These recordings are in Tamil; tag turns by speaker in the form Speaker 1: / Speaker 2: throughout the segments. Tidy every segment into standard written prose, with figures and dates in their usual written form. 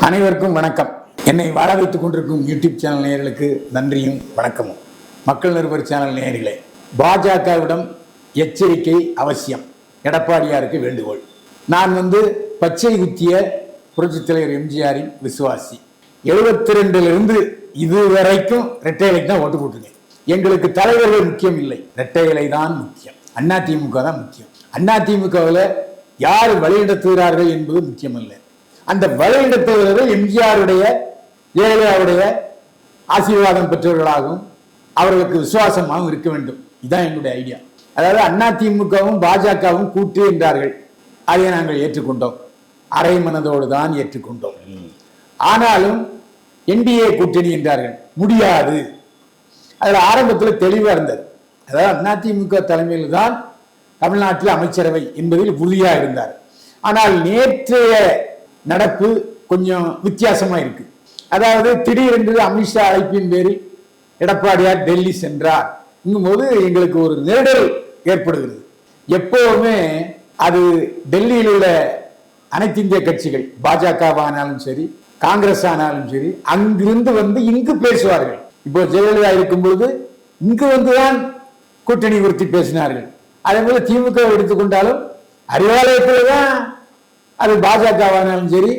Speaker 1: அனைவருக்கும் வணக்கம். என்னை வாழ வைத்துக் கொண்டிருக்கும் யூடியூப் சேனல் நேயர்களுக்கு நன்றியும் வணக்கமும். மக்கள் நிருபர் சேனல் நேயர்களே, பாஜகவிடம் எச்சரிக்கை அவசியம். எடப்பாடியாருக்கு வேண்டுகோள். நான் பச்சை குத்திய புரட்சித் தலைவர் எம்ஜிஆரின் விசுவாசி. 72லிருந்து இதுவரைக்கும் இரட்டை இலைக்கு தான் ஓட்டு போட்டுருக்கேன். எங்களுக்கு தலைவர்கள் முக்கியம் இல்லை, இரட்டை இலை தான் முக்கியம். அதிமுக தான் முக்கியம். அதிமுகவில் யார் வழிநடத்துகிறார்கள் என்பது முக்கியமல்ல. அந்த வழிநடத்துவர்கள் எம்ஜிஆருடைய ஜெயலலிதாவுடைய ஆசீர்வாதம் பெற்றவர்களாகவும் அவர்களுக்கு விசுவாசமாகவும் இருக்க வேண்டும். இதுதான் எங்களுடைய ஐடியா. அதாவது அதிமுகவும் பாஜகவும் கூட்டு என்றார்கள். அதை நாங்கள் ஏற்றுக்கொண்டோம், அரை மனதோடு தான் ஏற்றுக்கொண்டோம். ஆனாலும் என்டிஏ கூட்டணி என்றார்கள், முடியாது. அதில் ஆரம்பத்தில் தெளிவாக இருந்தது. அதாவது அதிமுக தலைமையில் தான் தமிழ்நாட்டில் அமைச்சரவை என்பதில் உறுதியாக இருந்தார். ஆனால் நேற்றைய நடப்பு கொஞ்சம் வித்தியாசமா இருக்கு. அதாவது திடீரென்று அமித்ஷா அழைப்பின் பேரில் எடப்பாடியார் டெல்லி சென்றார் போது எங்களுக்கு ஒரு நெருடல் ஏற்படுகிறது. எப்பவுமே அது டெல்லியில் உள்ள அனைத்து இந்திய கட்சிகள், பாஜகவானாலும் சரி காங்கிரஸ் ஆனாலும் சரி, அங்கிருந்து இங்கு பேசுவார்கள். இப்போ ஜெயலலிதா இருக்கும் பொழுது இங்கு வந்துதான் கூட்டணி குறித்து பேசினார்கள். அதே போல திமுக எடுத்துக்கொண்டாலும் அறிவாலயத்தில் தான் அது பாஜகவானாலும் சரி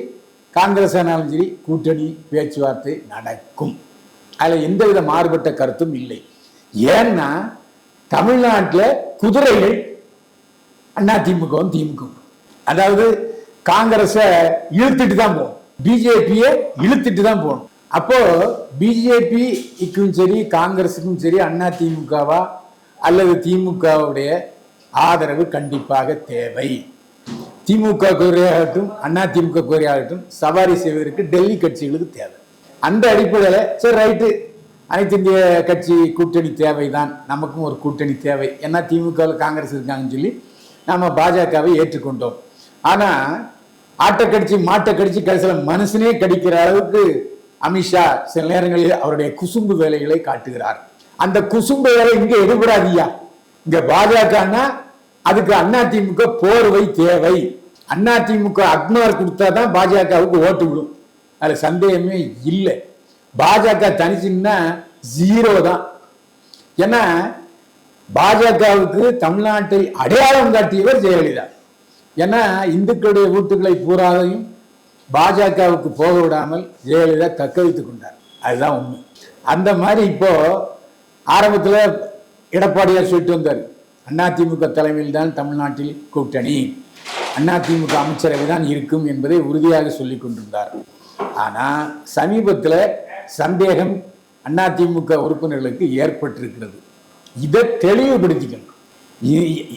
Speaker 1: காங்கிரஸ் ஆனாலும் சரி கூட்டணி பேச்சுவார்த்தை நடக்கும். அதில் எந்தவித மாறுபட்ட கருத்தும் இல்லை. ஏன்னா தமிழ்நாட்டில் குதிரைகள் அதிமுகவும் திமுகவும், அதாவது காங்கிரஸை இழுத்துட்டு தான் போகணும், பிஜேபியை இழுத்துட்டு தான் போகணும். அப்போ பிஜேபிக்கும் சரி காங்கிரஸுக்கும் சரி அதிமுகவா அல்லது திமுகவுடைய ஆதரவு கண்டிப்பாக தேவை. திமுக கோரியாகட்டும் அதிமுக கோரியாகட்டும் சவாரி செய்வதற்கு டெல்லி கட்சிகளுக்கு தேவை. அந்த அடிப்படையில் சரி ரைட்டு, அனைத்து இந்திய கட்சி கூட்டணி தேவைதான், நமக்கும் ஒரு கூட்டணி தேவை. ஏன்னா திமுகவில் காங்கிரஸ் இருக்காங்கன்னு சொல்லி நம்ம பாஜகவை ஏற்றுக்கொண்டோம். ஆனால் ஆட்டை கடிச்சு மாட்டை கடிச்சு கடைசியில் மனுஷனே கடிக்கிற அளவுக்கு அமித்ஷா சில நேரங்களில் அவருடைய குசும்பு வேலைகளை காட்டுகிறார். அந்த குசும்பு வேலை இங்கே எடுபடாதியா. இங்க பாஜகன்னா அதுக்கு அதிமுக போர்வை தேவை. அதிமுக அக்மார் கொடுத்தாதான் பாஜகவுக்கு ஓட்டு விடும், அதுல சந்தேகமே இல்லை. பாஜக தனிச்சுன்னா ஜீரோ தான். ஏன்னா பாஜகவுக்கு தமிழ்நாட்டை அடையாளம் காட்டியவர் ஜெயலலிதா. ஏன்னா இந்துக்களுடைய வீட்டுகளை பூராதையும் பாஜகவுக்கு போக விடாமல் ஜெயலலிதா தக்க வைத்துக் கொண்டார். அதுதான் உண்மை. அந்த மாதிரி இப்போ ஆரம்பத்தில் எடப்பாடியார் சொல்லிட்டு வந்தார், அதிமுக தலைமையில் தான் தமிழ்நாட்டில் கூட்டணி, அதிமுக அமைச்சரவை தான் இருக்கும் என்பதை உறுதியாக சொல்லிக் கொண்டிருந்தார். ஆனால் சமீபத்தில் சந்தேகம் அதிமுக உறுப்பினர்களுக்கு ஏற்பட்டிருக்கிறது. இதை தெளிவுபடுத்திக்கணும்.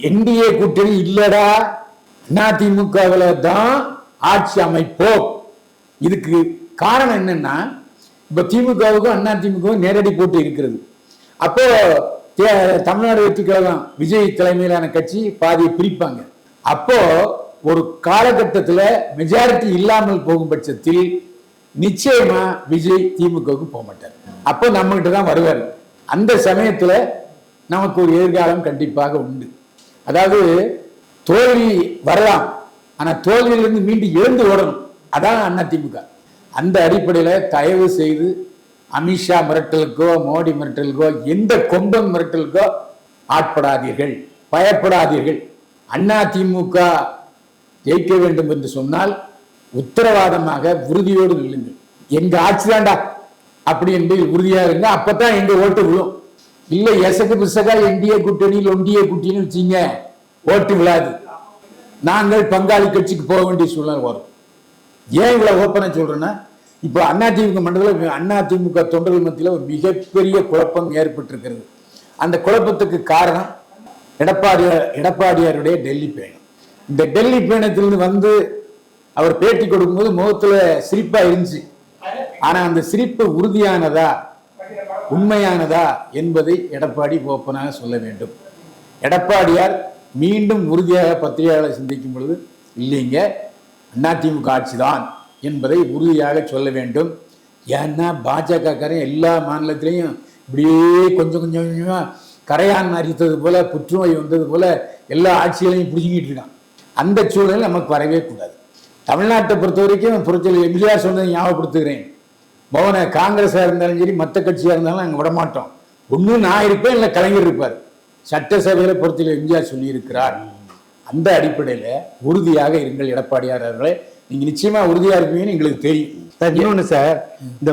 Speaker 1: என்டிஏ கூட்டணி இல்லடா, அதிமுகவில் தான் ஆட்சி அமைப்போம். இதுக்கு காரணம் என்னன்னா, இப்போ திமுகவுக்கும் அதிமுகவும் நேரடி போட்டி இருக்கிறது. அப்போ தமிழ்நாடு வெற்றி கழகம் விஜய் தலைமையிலான கட்சி பாதியை பிரிப்பாங்க. அப்போ ஒரு காலகட்டத்தில் மெஜாரிட்டி இல்லாமல் போகும் பட்சத்தில் நிச்சயமா விஜய் திமுகவுக்கு போக மாட்டார். அப்போ நம்ம கிட்ட தான் வருவார். அந்த சமயத்தில் நமக்கு ஒரு எதிர்காலம் கண்டிப்பாக உண்டு. அதாவது தோல்வி வரலாம், ஆனால் தோல்வியிலிருந்து மீண்டும் எழுந்து ஓடணும். அதான் அதிமுக. அந்த அடிப்படையில் தயவு செய்து அமித்ஷா மிரட்டலுக்கோ மோடி மிரட்டலுக்கோ எந்த கொம்பன் மிரட்டலுக்கோ ஆட்படாதீர்கள், பயப்படாதீர்கள். அதிமுக ஜெயிக்க வேண்டும் என்று சொன்னால் உத்தரவாதமாக உறுதியோடு நில்லுங்கள். எங்க ஆட்சி தாண்டா அப்படி என்று உறுதியாக இருங்க, அப்பதான் எங்க ஓட்டு விழும். இல்லை எசக்கு பிசகா என்டிஏ கூட்டணியில் ஒன்றிய கூட்டணி வச்சிங்க, ஓட்டு விழாது. நாங்கள் பங்காளி கட்சிக்கு போக வேண்டிய சூழ்நிலை வரும். ஏன் இவ்வளவு ஓப்பனா சொல்றேன்னா, இப்போ அதிமுக மண்டலம் அதிமுக தொண்டர்கள் மத்தியில் ஒரு மிகப்பெரிய குழப்பம் ஏற்பட்டிருக்கிறது. அந்த குழப்பத்துக்கு காரணம் எடப்பாடியாருடைய டெல்லி பயணம். இந்த டெல்லி பயணத்திலிருந்து அவர் பேட்டி கொடுக்கும்போது முகத்துல சிரிப்பா இருந்துச்சு. ஆனா அந்த சிரிப்பு உறுதியானதா உண்மையானதா என்பதை எடப்பாடி ஓப்பனாக சொல்ல வேண்டும். எடப்பாடியார் மீண்டும் உறுதியாக பத்திரிகையாளர் சிந்திக்கும் பொழுது இல்லைங்க அதிமுக ஆட்சி தான் என்பதை உறுதியாக சொல்ல வேண்டும். ஏன்னா பாஜகக்காரன் எல்லா மாநிலத்திலையும் இப்படியே கொஞ்சம் கொஞ்சமா கரையான் அரித்தது போல புற்றுநோய் வந்தது போல எல்லா ஆட்சிகளையும் பிடிச்சிக்கிட்டு இருக்கான். அந்த சூழல் நமக்கு வரவே கூடாது. தமிழ்நாட்டை பொறுத்த வரைக்கும் புரட்சியில் எம்ஜிஆர் சொன்னதை ஞாபகப்படுத்துகிறேன். மோகன காங்கிரஸாக இருந்தாலும் சரி, மற்ற கட்சியாக இருந்தாலும் நாங்கள் விடமாட்டோம். ஒன்று நான் இருப்பேன், இல்லை கலைஞர் இருப்பார். சட்டசபையில் புரட்சியில் எம்ஜிஆர் சொல்லியிருக்கிறார். அந்த அடிப்படையில் உறுதியாக இருங்கள் எடப்பாடியார் அவர்களே. நீங்கள் நிச்சயமாக உறுதியாக இருப்பீங்கன்னு எங்களுக்கு தெரியும்.
Speaker 2: இன்னொன்று சார், இந்த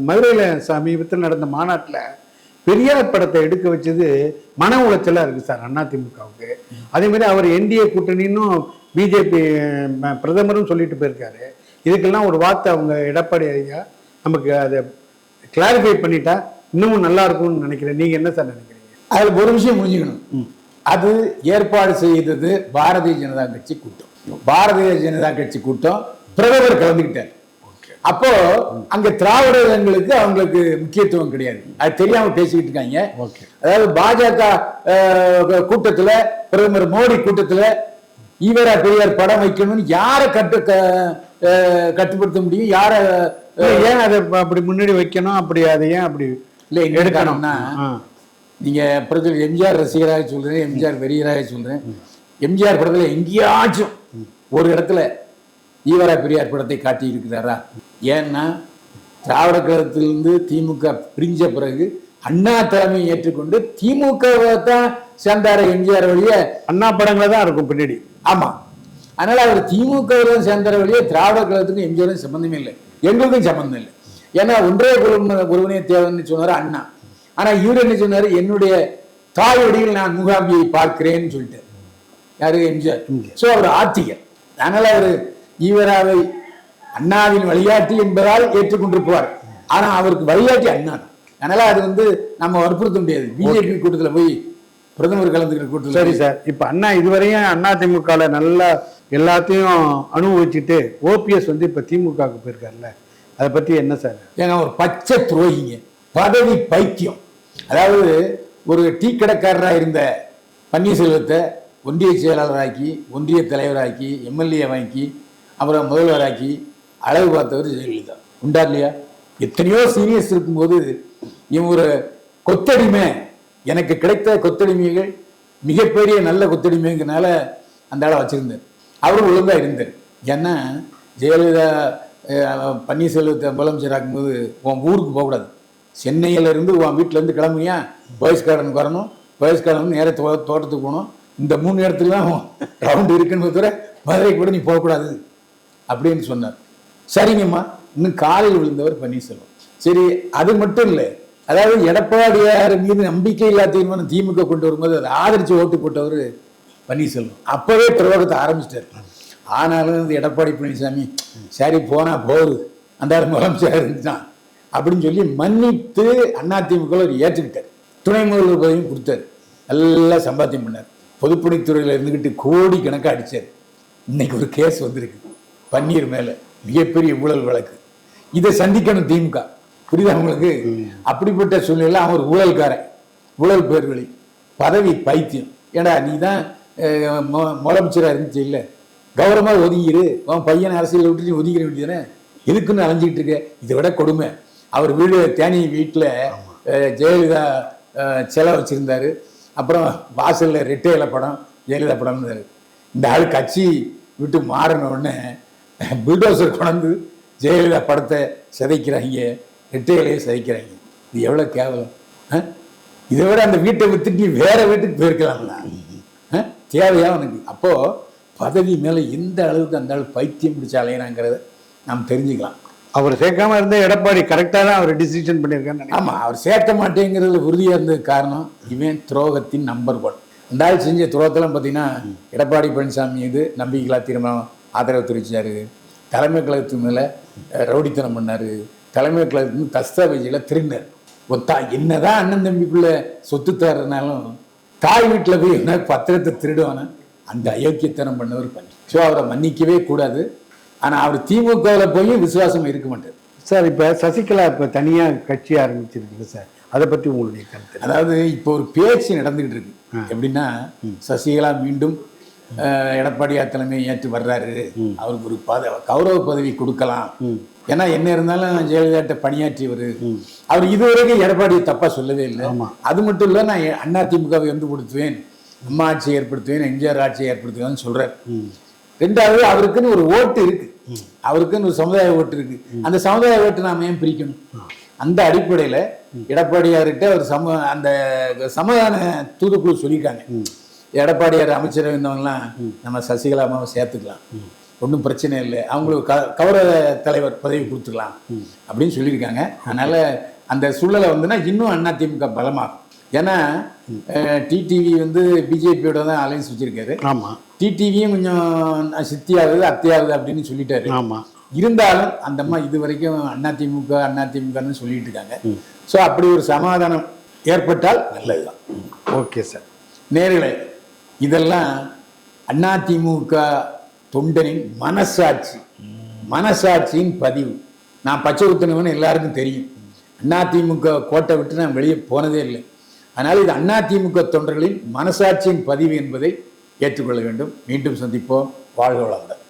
Speaker 2: மதுரையில் சமீபத்தில் நடந்த மாநாட்டில் பெரியார் படத்தை எடுக்க வச்சது மன உளைச்சலாக இருக்குது சார் அதிமுகவுக்கு. அதேமாதிரி அவர் என்டிஏ கூட்டணின்னும் பிஜேபி பிரதமரும் சொல்லிட்டு போயிருக்காரு. இதுக்கெல்லாம் ஒரு வார்த்தை அவங்க எடப்பாடி ஐயா நமக்கு அதை கிளாரிஃபை பண்ணிட்டா இன்னமும் நல்லா இருக்கும்னு நினைக்கிறேன். நீங்கள் என்ன சார் நினைக்கிறீங்க?
Speaker 1: அதில் ஒரு விஷயம் முடிஞ்சுக்கணும். அது ஏற்பாடு செய்தது பாரதிய ஜனதா கட்சி கூட்டம். பாரதிய ஜனதா கட்சி கூட்டம் பிரதமர் கலந்துக்கிட்டார். அப்போ அங்க திராவிடர்களுக்கு அவங்களுக்கு முக்கியத்துவம் கிடையாது. அது தெரியாம பேசிக்கிட்டு இருக்காங்க. அதாவது பாஜக கூட்டத்துல, பிரதமர் மோடி கூட்டத்துல ஈவரா பெரியார் படம் வைக்கணும்னு யாரை கட்டுப்படுத்த முடியும்? யார
Speaker 2: ஏன் அதை அப்படி முன்னாடி வைக்கணும்? அப்படி அதை ஏன் அப்படி
Speaker 1: இல்லை எடுக்கணும்னா, நீங்க பிரதமர் எம்ஜிஆர் ரசிகராக சொல்றேன், எம்ஜிஆர் வெறியராக சொல்றேன். எம்ஜிஆர் படத்துல எங்கேயாச்சும் ஒரு இடத்துல ஈவரா பெரியார் படத்தை காட்டி இருக்கிறாரா? ஏன்னா திராவிட கழகத்திலிருந்து திமுக பிரிஞ்ச பிறகு அண்ணா தலைமையை ஏற்றுக்கொண்டு திமுகவை தான் சேர்ந்தார எம்ஜிஆர் வழிய
Speaker 2: அண்ணா படங்கள தான் இருக்கும் பின்னாடி.
Speaker 1: ஆமா, அதனால அவர் திமுகவுடன் சேர்ந்தார வழிய திராவிட கழகத்துக்கும் எம்ஜிஆரும் சம்பந்தமே இல்லை, எங்களுக்கும் சம்பந்தம் இல்லை. ஏன்னா ஒன்றே ஒருவனே தேவைன்னு சொன்னார் அண்ணா. ஆனா இவர் என்ன சொன்னாரு? என்னுடைய தாய் வடிவில் நான் மூகாம்பியை பார்க்கிறேன்னு சொல்லிட்டார். யாரு? எம்ஜிஆர். சோ அவர் ஆத்திகர். அதனால அவர் ஈவராவை அண்ணாவின் வழிகாட்டி என்பதால் ஏற்றுக்கொண்டிருப்பார். ஆனா அவருக்கு வழிகாட்டி அண்ணா. அதனால அது நம்ம வற்புறுத்த முடியாது. பிஜேபி கூட்டத்தில் போய் பிரதமர் கலந்துக்கிற கூட்டத்தில்.
Speaker 2: சரி சார், இப்ப அண்ணா இதுவரையும் அதிமுக நல்லா எல்லாத்தையும் அனுபவிச்சுட்டு ஓபிஎஸ் இப்ப திமுகவுக்கு போயிருக்காருல்ல, அதை பத்தி என்ன சார்?
Speaker 1: ஏங்க ஒரு பச்சை துரோகிங்க, பதவி பைத்தியம். அதாவது ஒரு டீ கடைக்காரராக இருந்த பன்னீர்செல்வத்தை ஒன்றிய செயலாளராக்கி, ஒன்றிய தலைவராக்கி, எம்எல்ஏ வாங்கி, அப்புறம் முதல்வராக்கி அழகு பார்த்தவர் ஜெயலலிதா. உண்டா இல்லையா? எத்தனையோ சீரியஸ் இருக்கும்போது இவன் ஒரு கொத்தடிமை, எனக்கு கிடைத்த கொத்தடிமைகள் மிகப்பெரிய நல்ல கொத்தடிமைங்கிறனால அந்த ஆளை வச்சிருந்தார். அவரும் ஒழுங்கா இருந்தார். ஏன்னா ஜெயலலிதா பன்னீர்செல்வத்தை முதலமைச்சராக்கும் போது உன் ஊருக்கு போகக்கூடாது, சென்னையிலேருந்து உன் வீட்டிலேருந்து கிளம்புனியா பாய்ஸ் கார்டனுக்கு வரணும், பாய்ஸ் கார்டன் நேர தோட்டத்துக்கு போகணும், இந்த 3 இடத்துல தான் ரவுண்டு இருக்குன்னு தவிர மதுரைக்கு கூட நீ போகக்கூடாது அப்படின்னு சொன்னார். சரிங்கம்மா, இன்னும் காலையில் விழுந்தவர் பன்னீர்செல்வம். சரி, அது மட்டும் இல்லை, அதாவது எடப்பாடியார் மீது நம்பிக்கை இல்லா தீர்மானம் திமுக கொண்டு வரும்போது அதை ஆதரித்து ஓட்டு போட்டவர் பன்னீர்செல்வம். அப்பவே துரோகத்தை ஆரம்பிச்சிட்டார். ஆனாலும் இந்த எடப்பாடி பழனிசாமி சரி போனா போகுது, அந்த முதலமைச்சர் இருந்துட்டான் அப்படின்னு சொல்லி மன்னித்து அதிமுக ஏற்றுக்கிட்டார். துணை முதல்வர் பதவியும் கொடுத்தாரு. நல்லா சம்பாத்தியம் பண்ணார். பொதுப்பணித்துறையில் இருந்துக்கிட்டு கோடி கணக்காக அடித்தார். இன்னைக்கு ஒரு கேஸ் வந்திருக்கு பன்னீர் மேலே, மிகப்பெரிய ஊழல் வழக்கு. இதை சந்திக்கணும் திமுக. புரியுதா உங்களுக்கு? அப்படிப்பட்ட சூழ்நிலை அவன் ஒரு ஊழல்காரன், ஊழல் பேர்வழி, பதவி பைத்தியம். ஏடா நீ தான் முதலமைச்சராக இருந்துச்சு இல்லை, கௌரவமாக ஒதுங்கிரு, அவன் பையன் அரசியல் விட்டு ஒதுங்கிற வேண்டியதானே, எதுக்குன்னு அலைஞ்சிக்கிட்டு இருக்க? இதை விட கொடுமை. அவர் வீடு தேனி வீட்டில் ஜெயலலிதா சிலை வச்சுருந்தாரு. அப்புறம் வாசலில் ரெட்டை இலை படம், ஜெயலலிதா படம்னு இருந்தார். இந்த ஆள் கட்சி விட்டு மாறின உடனே புல்டோசர் கொண்டு ஜெயலலிதா படத்தை சிதைக்கிறாங்க, ரெட்டை இலையை சிதைக்கிறாங்க. இது எவ்வளோ கேவலம்! இதை விட அந்த வீட்டை வித்துட்டு வேற வீட்டுக்கு போயிருக்கலாம்ல. தேவையா உனக்கு? அப்போது பதவி மேலே எந்த அளவுக்கு அந்த ஆள் பைத்தியம் பிடிச்ச அலையினாங்கிறத நாம் தெரிஞ்சுக்கலாம்.
Speaker 2: அவர் சேர்க்காம இருந்த எடப்பாடி கரெக்டாக தான் அவர் டிசிஷன் பண்ணியிருக்காரு.
Speaker 1: ஆமாம், அவர் சேர்க்க மாட்டேங்கிறதுல உறுதியாக இருந்தது காரணம் இவன் துரோகத்தின் நம்பர் 1. அந்த ஆள் செஞ்ச துரோகத்தெல்லாம் பார்த்தீங்கன்னா எடப்பாடி பழனிசாமி மீது நம்பிக்கையில்லா தீர்மானம் ஆதரவு தெரிவித்தார், தலைமை கழகத்துக்கு மேலே ரவுடித்தனம் பண்ணார், தலைமை கழகத்துக்கு தஸ்தாவேஜில் திருடினார். என்னதான் அண்ணன் தம்பிக்குள்ள சொத்து தர்றதுனாலும் தாய் வீட்டில் போய் என்ன பத்திரத்தை திருடுவான அந்த அயோக்கியத்தனம் பண்ணவர் பண்ணி. ஸோ அவரை மன்னிக்கவே கூடாது. ஆனால் அவர் திமுகவில் போய் விசுவாசம் இருக்க மாட்டார்.
Speaker 2: சார், இப்போ சசிகலா இப்போ தனியாக கட்சி ஆரம்பிச்சிருக்குது சார், அதை பற்றி உங்களுடைய கருத்து?
Speaker 1: அதாவது இப்போ ஒரு பேச்சு நடந்துகிட்டு இருக்கு. எப்படின்னா சசிகலா மீண்டும் எடப்பாடியார் தலைமையை ஏற்று வர்றாரு, அவருக்கு ஒரு கௌரவ பதவி கொடுக்கலாம். ஏன்னா என்ன இருந்தாலும் ஜெயலலிதா பணியாற்றியவர். அவர் இதுவரைக்கும் எடப்பாடியை தப்பா சொல்லவே இல்லை. அது மட்டும் இல்லை, நான் அதிமுகவை ஒன்றுபடுத்துவேன், அம்மா ஆட்சியை ஏற்படுத்துவேன், எம்ஜிஆர் ஆட்சியை ஏற்படுத்துவேன்னு சொல்றாரு. ரெண்டாவது அவருக்குன்னு ஒரு ஓட்டு இருக்கு, அவருக்குன்னு ஒரு சமுதாய ஓட்டு இருக்கு. அந்த சமுதாய ஓட்டு நாம ஏன் பிரிக்கணும்? அந்த அடிப்படையில எடப்பாடியார்கிட்ட ஒரு அந்த சமாதான தூதுக்குழு சொல்லியிருக்காங்க. எடப்பாடியார் அமைச்சர் இருந்தவங்கலாம் நம்ம சசிகலா அம்மாவை சேர்த்துக்கலாம், ஒன்றும் பிரச்சனை இல்லை, அவங்களுக்கு கௌரவ தலைவர் பதவி கொடுத்துக்கலாம் அப்படின்னு சொல்லியிருக்காங்க. அதனால அந்த சூழலை வந்துன்னா இன்னும் அதிமுக பலமாகும். ஏன்னா டிடிவி வந்து பிஜேபியோட தான் அலைன்ஸ் வச்சிருக்காரு.
Speaker 2: ஆமா,
Speaker 1: டிடிவியும் கொஞ்சம் சித்தியாகுது அத்தியாகுது அப்படின்னு சொல்லிட்டாரு.
Speaker 2: ஆமா,
Speaker 1: இருந்தாலும் அந்த அம்மா இது வரைக்கும் அதிமுகன்னு சொல்லிட்டு இருக்காங்க. ஸோ அப்படி ஒரு சமாதானம் ஏற்பட்டால் நல்லதுதான்.
Speaker 2: Okay sir.
Speaker 1: நேர்களே, இதெல்லாம் அதிமுக தொண்டனின் மனசாட்சியின் பதிவு. நான் பச்சை குத்துனவன்னு எல்லாருக்கும் தெரியும். அதிமுக கோட்டை விட்டு நான் வெளியே போனதே இல்லை. அதனால் இது அதிமுக தொண்டர்களின் மனசாட்சியின் பதிவு என்பதை ஏற்றுக்கொள்ள வேண்டும். மீண்டும் சந்திப்போம். வாழ்க வளமுடன்.